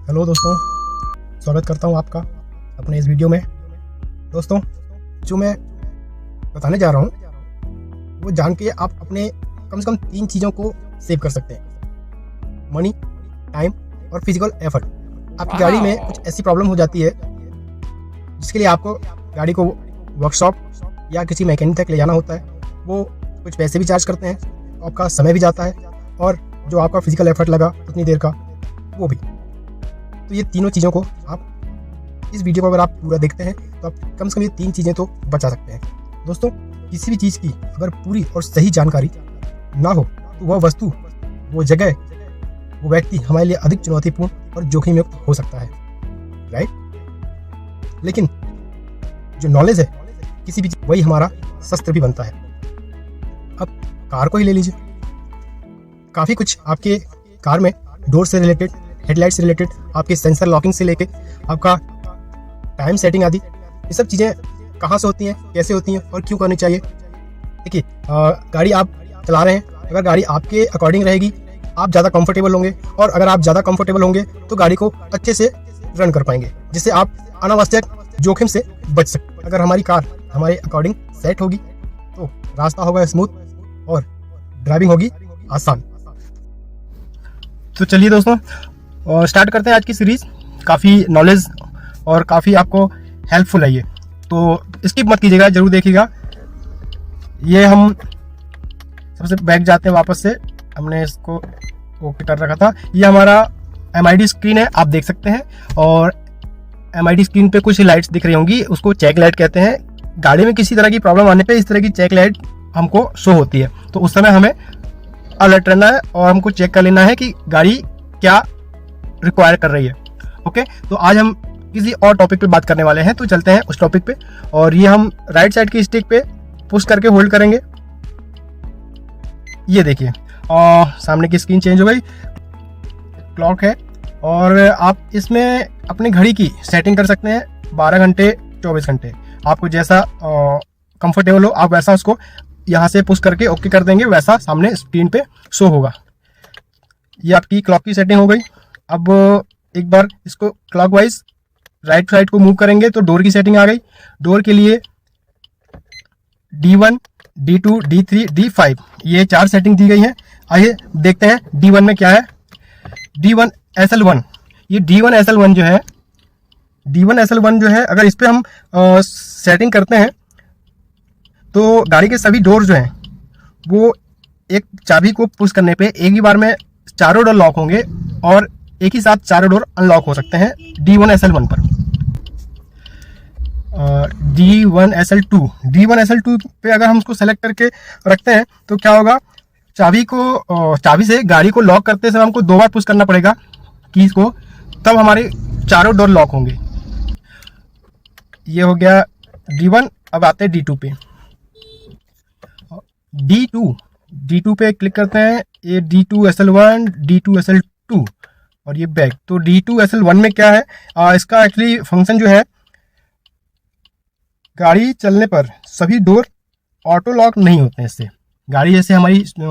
Hello दोस्तों, स्वागत करता हूं आपका अपने इस वीडियो में। दोस्तों, जो मैं बताने जा रहा हूं वो जान के आप अपने कम से कम 3 चीज़ों को सेव कर सकते हैं: मनी, टाइम और फिजिकल एफर्ट। आपकी गाड़ी में कुछ ऐसी प्रॉब्लम हो जाती है जिसके लिए आपको गाड़ी को वर्कशॉप या किसी मैकेनिक तक ले जाना होता है। वो कुछ पैसे भी चार्ज करते हैं, आपका समय भी जाता है और जो आपका फिजिकल एफर्ट लगा उतनी देर का वो भी। तो ये तीनों चीज़ों को आप इस वीडियो को अगर आप पूरा देखते हैं तो आप कम से कम ये 3 चीज़ें तो बचा सकते हैं। दोस्तों, किसी भी चीज़ की अगर पूरी और सही जानकारी ना हो तो वह वस्तु, वो जगह, वो व्यक्ति हमारे लिए अधिक चुनौतीपूर्ण और जोखिम युक्त हो सकता है, राइट? लेकिन जो नॉलेज है किसी भी वही हमारा शस्त्र भी बनता है। अब कार को ही ले लीजिए, काफ़ी कुछ आपके कार में डोर से रिलेटेड, हेडलाइट से रिलेटेड, आपके सेंसर लॉकिंग से लेके आपका टाइम सेटिंग आदि, ये सब चीज़ें कहाँ से होती हैं, कैसे होती हैं और क्यों करनी चाहिए। देखिए, गाड़ी आप चला रहे हैं, अगर गाड़ी आपके अकॉर्डिंग रहेगी आप ज़्यादा कंफर्टेबल होंगे, और अगर आप ज़्यादा कंफर्टेबल होंगे तो गाड़ी को अच्छे से रन कर पाएंगे, जिससे आप अनावश्यक जोखिम से बच सकते। अगर हमारी कार हमारे अकॉर्डिंग सेट होगी तो रास्ता होगा स्मूथ और ड्राइविंग होगी आसान। तो चलिए दोस्तों, स्टार्ट करते हैं आज की सीरीज़। काफ़ी नॉलेज और काफ़ी आपको हेल्पफुल है ये, तो स्किप मत कीजिएगा, जरूर देखिएगा। ये हम सबसे बैक जाते हैं वापस से, हमने इसको ओके कर रखा था। ये हमारा MID स्क्रीन है, आप देख सकते हैं, और MID स्क्रीन पे कुछ लाइट्स दिख रही होंगी, उसको चेक लाइट कहते हैं। गाड़ी में किसी तरह की प्रॉब्लम आने पे इस तरह की चेक लाइट हमको शो होती है, तो उस समय हमें अलर्ट रहना है और हमको चेक कर लेना है कि गाड़ी क्या रिक्वायर कर रही है। ओके, तो आज हम किसी और टॉपिक पे बात करने वाले हैं, तो चलते हैं उस टॉपिक पे। और ये हम राइट साइड की स्टिक पे पुश करके होल्ड करेंगे। ये देखिए, सामने की स्क्रीन चेंज हो गई, क्लॉक है, और आप इसमें अपनी घड़ी की सेटिंग कर सकते हैं, 12 घंटे, 24 घंटे, आपको जैसा कंफर्टेबल हो आप वैसा उसको यहाँ से पुश करके ओके कर देंगे, वैसा सामने स्क्रीन पे शो होगा। ये आपकी क्लॉक की सेटिंग हो गई। अब एक बार इसको क्लॉकवाइज राइट साइड को मूव करेंगे तो डोर की सेटिंग आ गई। डोर के लिए D1, D2, D3, D5 ये 4 सेटिंग दी गई हैं। आइए देखते हैं D1 में क्या है। D1 SL1, ये D1 SL1 जो है, D1 SL1 जो है, अगर इस पर हम सेटिंग करते हैं तो गाड़ी के सभी डोर जो हैं वो एक चाबी को पुश करने पे एक ही बार में चारों डोर लॉक होंगे और एक ही साथ चारों डोर अनलॉक हो सकते हैं D1 SL1 पर। D1 SL2 पे अगर हम उसको सेलेक्ट करके रखते हैं तो क्या होगा, चाबी से गाड़ी को लॉक करते समय हमको 2 बार पुश करना पड़ेगा कीज को, तब हमारे चारों डोर लॉक होंगे। ये हो गया D1। अब आते हैं D2 पे। D2 पे क्लिक करते हैं, ये D2 SL1, D2 SL2 और ये बैक। तो D2 SL1 में क्या है, इसका एक्चुअली फंक्शन जो है, गाड़ी चलने पर सभी डोर ऑटो लॉक नहीं होते हैं। इससे गाड़ी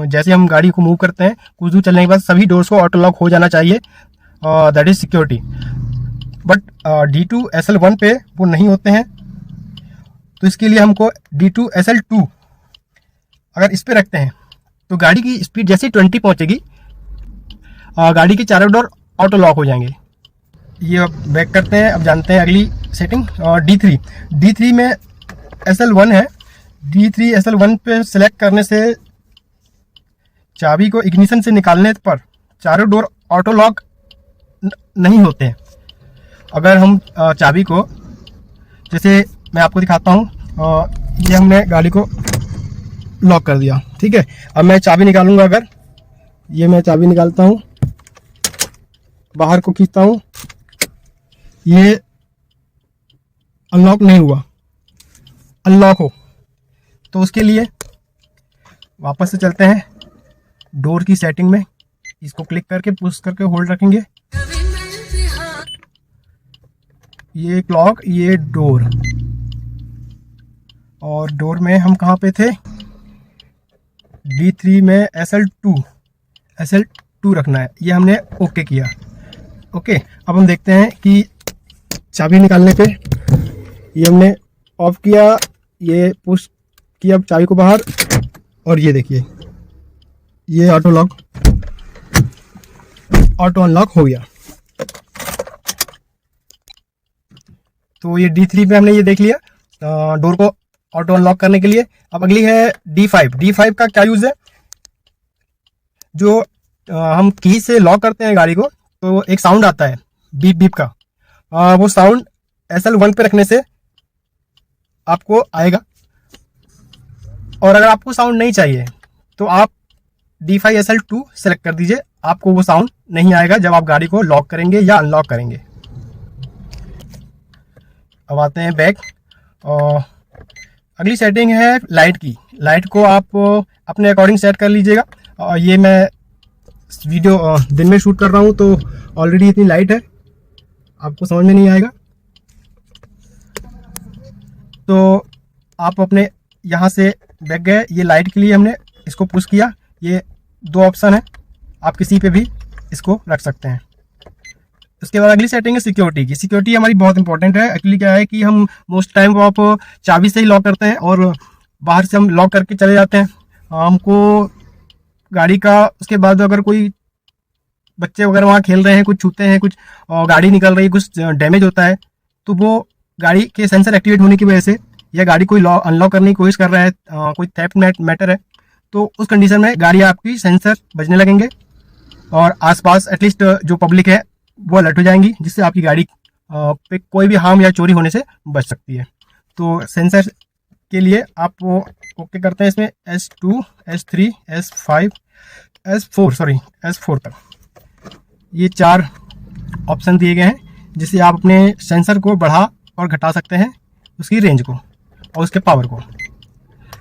जैसे हम गाड़ी को मूव करते हैं, कुछ दूर चलने के बाद सभी डोर्स को ऑटो लॉक हो जाना चाहिए, that is security. But D2 SL1 पे वो नहीं होते हैं, तो इसके लिए हमको D2 SL2 अगर इस पे रखते हैं तो गाड़ी की स्पीड जैसे 20 पहुंचेगी, गाड़ी के चारों डोर ऑटो लॉक हो जाएंगे। ये अब बैक करते हैं। अब जानते हैं अगली सेटिंग, D3 में SL1 है। D3 SL1 पे सेलेक्ट करने से चाबी को इग्निशन से निकालने पर चारों डोर ऑटो लॉक नहीं होते हैं। अगर हम चाबी को, जैसे मैं आपको दिखाता हूँ, ये हमने गाड़ी को लॉक कर दिया, ठीक है। अब मैं चाबी निकालूंगा, अगर ये मैं चाबी निकालता हूँ, बाहर को खींचता हूँ, ये अनलॉक नहीं हुआ। अनलॉक हो तो उसके लिए वापस से चलते हैं डोर की सेटिंग में, इसको क्लिक करके पुश करके होल्ड रखेंगे। ये क्लॉक, ये डोर, और डोर में हम कहाँ पे थे, D3 में SL2 रखना है। ये हमने ओके किया। ओके, अब हम देखते हैं कि चाबी निकालने पे ये हमने ऑफ किया, ये पुश किया चाबी को बाहर, और ये देखिए ये ऑटो अनलॉक हो गया। तो ये D3 पे हमने ये देख लिया डोर को ऑटो अनलॉक करने के लिए। अब अगली है D5। D5 का क्या यूज़ है, जो हम की से लॉक करते हैं गाड़ी को तो एक साउंड आता है बीप बीप का, वो साउंड SL1 पे रखने से आपको आएगा। और अगर आपको साउंड नहीं चाहिए तो आप D5 SL2 सेलेक्ट कर दीजिए, आपको वो साउंड नहीं आएगा जब आप गाड़ी को लॉक करेंगे या अनलॉक करेंगे। अब आते हैं बैक। और अगली सेटिंग है लाइट की। लाइट को आप अपने अकॉर्डिंग सेट कर लीजिएगा। और ये मैं वीडियो दिन में शूट कर रहा हूँ तो ऑलरेडी इतनी लाइट है, आपको समझ में नहीं आएगा। तो आप अपने यहाँ से बैक गए, ये लाइट के लिए हमने इसको पुश किया, ये 2 ऑप्शन है, आप किसी पे भी इसको रख सकते हैं। उसके बाद अगली सेटिंग है सिक्योरिटी की। सिक्योरिटी हमारी बहुत इंपॉर्टेंट है। एक्चुअली क्या है कि हम मोस्ट टाइम वो आप चाबी से ही लॉक करते हैं और बाहर से हम लॉक करके चले जाते हैं। हमको गाड़ी का उसके बाद अगर कोई बच्चे वगैरह वहाँ खेल रहे हैं, कुछ छूते हैं, कुछ गाड़ी निकल रही है, कुछ डैमेज होता है, तो वो गाड़ी के सेंसर एक्टिवेट होने की वजह से या गाड़ी कोई अनलॉक करने की कोशिश कर रहा है, कोई थेफ्ट मैटर है, तो उस कंडीशन में गाड़ी आपकी सेंसर बजने लगेंगे और आसपास एटलीस्ट जो पब्लिक है वो अलर्ट हो जाएंगी, जिससे आपकी गाड़ी पे कोई भी हार्म या चोरी होने से बच सकती है। तो सेंसर के लिए आप वो ओके करते हैं इसमें S2, S3, S5, S4 तक ये 4 ऑप्शन दिए गए हैं, जिससे आप अपने सेंसर को बढ़ा और घटा सकते हैं, उसकी रेंज को और उसके पावर को।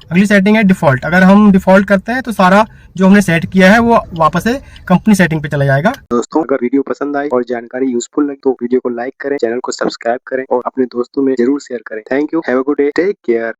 अगली सेटिंग है डिफ़ॉल्ट। अगर हम डिफ़ॉल्ट करते हैं तो सारा जो हमने सेट किया है वो वापस से कंपनी सेटिंग पे चला जाएगा। दोस्तों, अगर वीडियो पसंद आई और जानकारी यूजफुल लगी तो वीडियो को लाइक करें, चैनल को सब्सक्राइब करें और अपने दोस्तों में जरूर शेयर करें। Thank you, have a good day, take care.